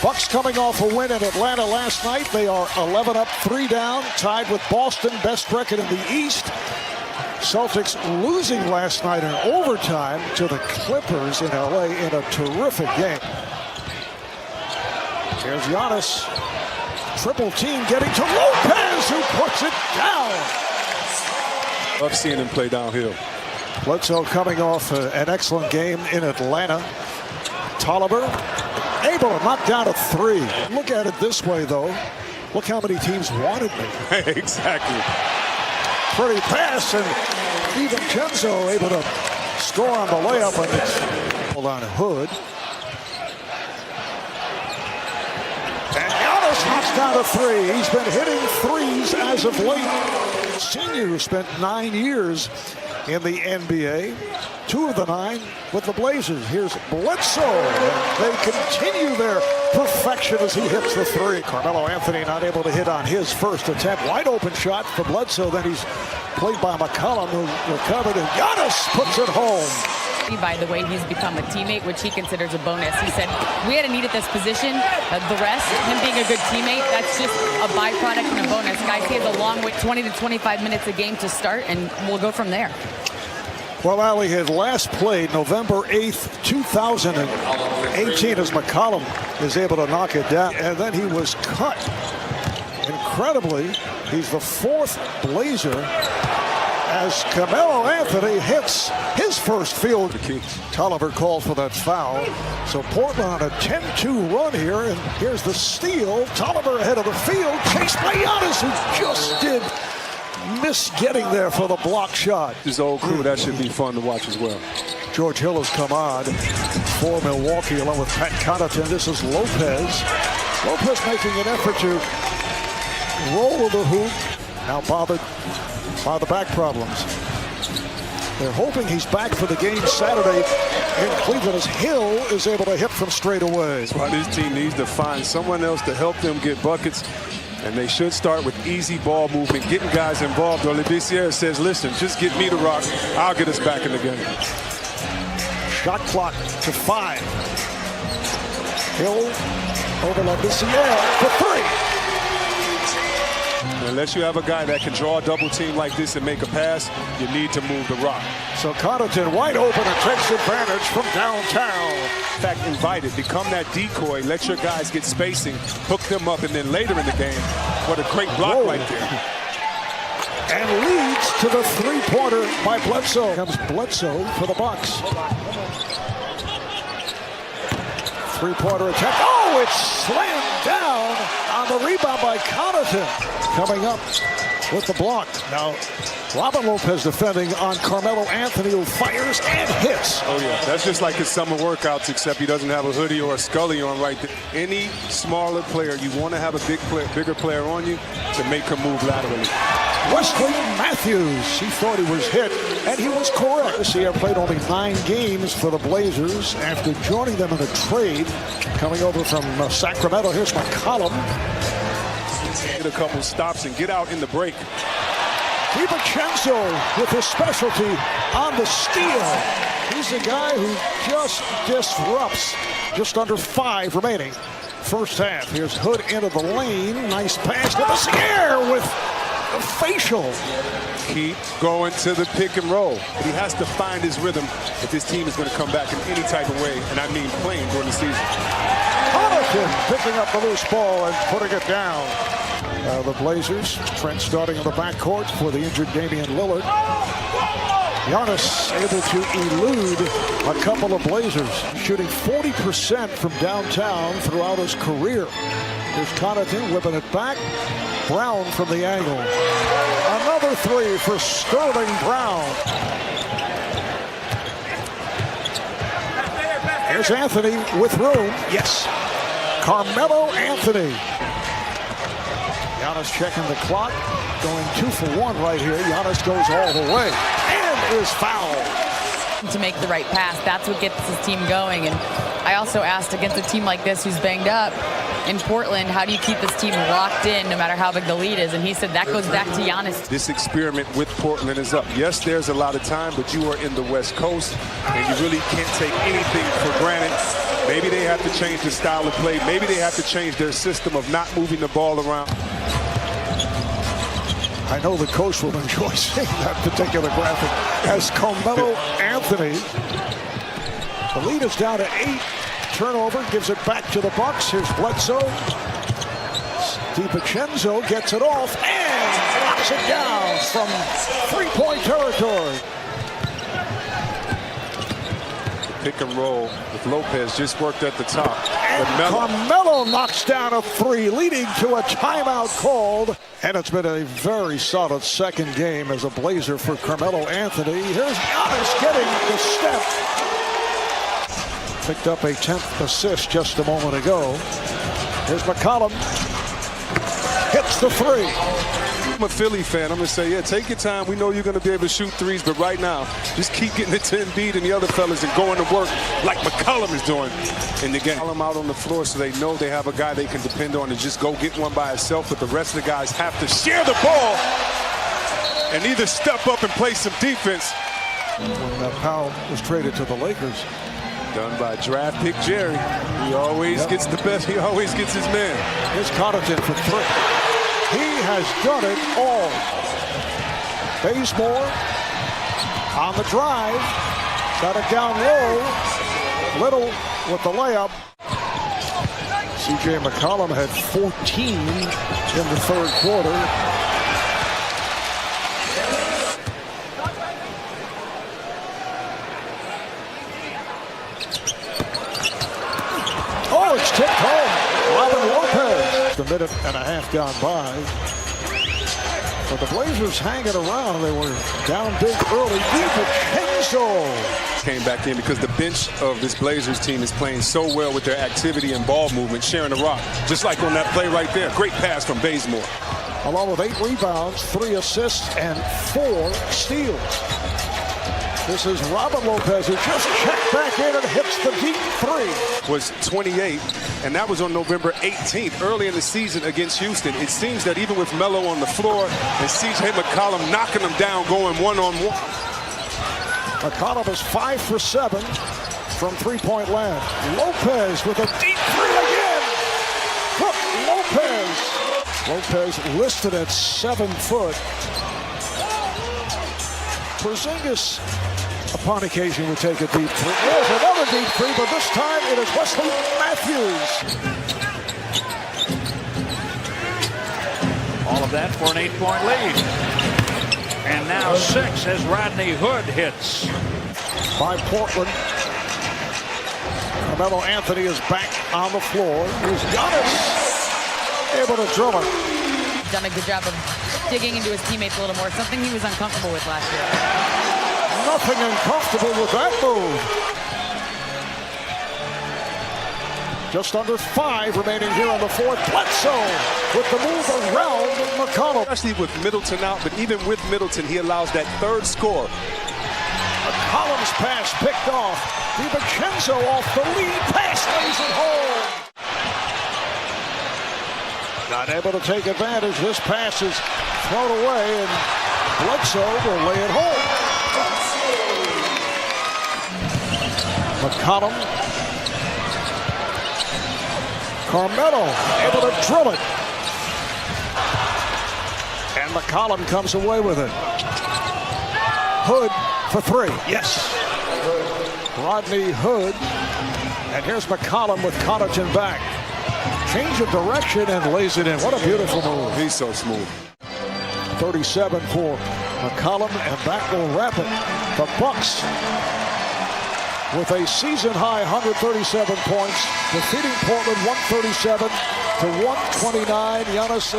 Bucks coming off a win in Atlanta last night. They are 11 up, 3 down, tied with Boston, best record in the East. Celtics losing last night in overtime to the Clippers in LA in a terrific game. Here's Giannis. Triple team getting to Lopez, who puts it down. Love seeing him play downhill. Bledsoe coming off an excellent game in Atlanta. Tolliver able to knock down a 3. Look at it this way, though. Look how many teams wanted me. Exactly. Pretty pass, and even Kenzo able to score on the layup, and it's hold on Hood. And Giannis knocks down a 3. He's been hitting threes as of late. Senior who spent 9 years in the NBA, 2 of the 9 with the Blazers. Here's Bledsoe, and they continue their perfection as he hits the 3. Carmelo Anthony not able to hit on his first attempt. Wide open shot for Bledsoe. Then he's played by McCollum, who recovered, and Giannis puts it home. By the way, he's become a teammate, which he considers a bonus. He said, we had a need at this position. The rest, him being a good teammate, that's just a byproduct and a bonus. Guys, he has a long way, 20 to 25 minutes a game to start, and we'll go from there. Well, Ali had last played November 8th, 2018, as McCollum is able to knock it down. And then he was cut. Incredibly, he's the 4th Blazer as Carmelo Anthony hits his first field. Tolliver called for that foul. So Portland on a 10-2 run here, and here's the steal. Tolliver ahead of the field, chased by Giannis, who just did miss getting there for the block shot. This old crew, that should be fun to watch as well. George Hill has come on for Milwaukee along with Pat Connaughton. This is Lopez. Lopez making an effort to roll the hoop. Now bothered by the back problems. They're hoping he's back for the game Saturday in Cleveland as Hill is able to hit from straight away. That's why this team needs to find someone else to help them get buckets. And they should start with easy ball movement, getting guys involved. Olivier says, listen, just get me the rock. I'll get us back in the game. Shot clock to 5. Hill over Olivier for 3. Unless you have a guy that can draw a double team like this and make a pass, you need to move the rock. So Connaughton wide open and takes advantage from downtown. In fact, invite it. Become that decoy. Let your guys get spacing, hook them up, and then later in the game, what a great block right there. And leads to the 3-pointer by Bledsoe. Comes Bledsoe for the Bucks. 3-pointer attempt. Oh, it's slammed down on the rebound by Connaughton. Coming up with the block. Now, Robin Lopez defending on Carmelo Anthony, who fires and hits. Oh, yeah. That's just like his summer workouts, except he doesn't have a hoodie or a Scully on right there. Any smaller player, you want to have a bigger player on you to make him move laterally. Wesley Matthews, he thought he was hit, and he was correct. This year played only 9 games for the Blazers after joining them in a trade. Coming over from Sacramento, here's McCollum. Get a couple stops and get out in the break. DiVincenzo with his specialty on the steal. He's the guy who just disrupts. Just under 5 remaining. First half. Here's Hood into the lane. Nice pass to Olivier with a facial. Keep going to the pick and roll. But he has to find his rhythm if this team is going to come back in any type of way, and I mean playing during the season. Connaughton picking up the loose ball and putting it down. The Blazers, Trent starting in the backcourt for the injured Damian Lillard. Giannis able to elude a couple of Blazers, shooting 40% from downtown throughout his career. Here's Connaughton whipping it back. Brown from the angle. Another 3 for Sterling Brown. Here's Anthony with room. Yes. Carmelo Anthony. Giannis checking the clock. Going 2 for 1 right here. Giannis goes all the way and is fouled. To make the right pass, that's what gets his team going. And I also asked, against a team like this who's banged up, in Portland, how do you keep this team locked in no matter how big the lead is? And he said that goes back to Giannis. This experiment with Portland is up. Yes, there's a lot of time, but you are in the West Coast, and you really can't take anything for granted. Maybe they have to change the style of play. Maybe they have to change their system of not moving the ball around. I know the coach will enjoy seeing that particular graphic as Carmelo Anthony. The lead is down to 8. Turnover gives it back to the Bucks. Here's Bledsoe. DiVincenzo gets it off and knocks it down from three-point territory. Pick and roll with Lopez just worked at the top. And Carmelo knocks down a 3, leading to a timeout called. And it's been a very solid second game as a Blazer for Carmelo Anthony. Here's Giannis getting the step. Picked up a 10th assist just a moment ago. Here's McCollum. Hits the 3. I'm a Philly fan. I'm going to say, yeah, take your time. We know you're going to be able to shoot threes, but right now, just keep getting it to Embiid and the other fellas and going to work like McCollum is doing in the game. McCollum out on the floor so they know they have a guy they can depend on to just go get one by himself, but the rest of the guys have to share the ball and either step up and play some defense. When Powell was traded to the Lakers. Done by draft pick Jerry. He always gets the best. He always gets his man. Here's Connaughton for 3. He has done it all. Bazemore on the drive. Got it down low. Little with the layup. C.J. McCollum had 14 in the third quarter. Oh, it's tipped home. Robin Lopez. A minute and a half gone by. But the Blazers hanging around. They were down big early. DiVincenzo came back in because the bench of this Blazers team is playing so well with their activity and ball movement, sharing the rock. Just like on that play right there. Great pass from Bazemore. Along with 8 rebounds, 3 assists, and 4 steals. This is Robin Lopez, who just checked back in and hits the deep 3. Was 28, and that was on November 18th, early in the season against Houston. It seems that even with Melo on the floor and C.J. McCollum knocking him down, going one-on-one. McCollum is 5 for 7 from three-point land. Lopez with a deep 3 again. Look, Lopez listed at 7 foot. Porzingis, upon occasion, would take a deep 3. There's another deep 3, but this time it is Wesley Matthews. All of that for an 8-point lead. And now 6 as Rodney Hood hits. By Portland. Carmelo Anthony is back on the floor. Here's Giannis able to drill it. Done a good job of digging into his teammates a little more, something he was uncomfortable with last year. Nothing uncomfortable with that move. Just under 5 remaining here in the fourth. Bledsoe with the move around McCollum. Especially with Middleton out, but even with Middleton, he allows that third score. McCollum's pass picked off. DiVincenzo off the lead pass, lays it home. Not able to take advantage. This pass is thrown away, and Bledsoe will lay it home. McCollum. Carmelo able to drill it. And McCollum comes away with it. Hood for 3. Yes. Rodney Hood. And here's McCollum with Connaughton back. Change of direction and lays it in. What a beautiful move. He's so smooth. 37 for McCollum, and that will wrap it. The Bucks with a season-high 137 points, defeating Portland 137 to 129. Giannis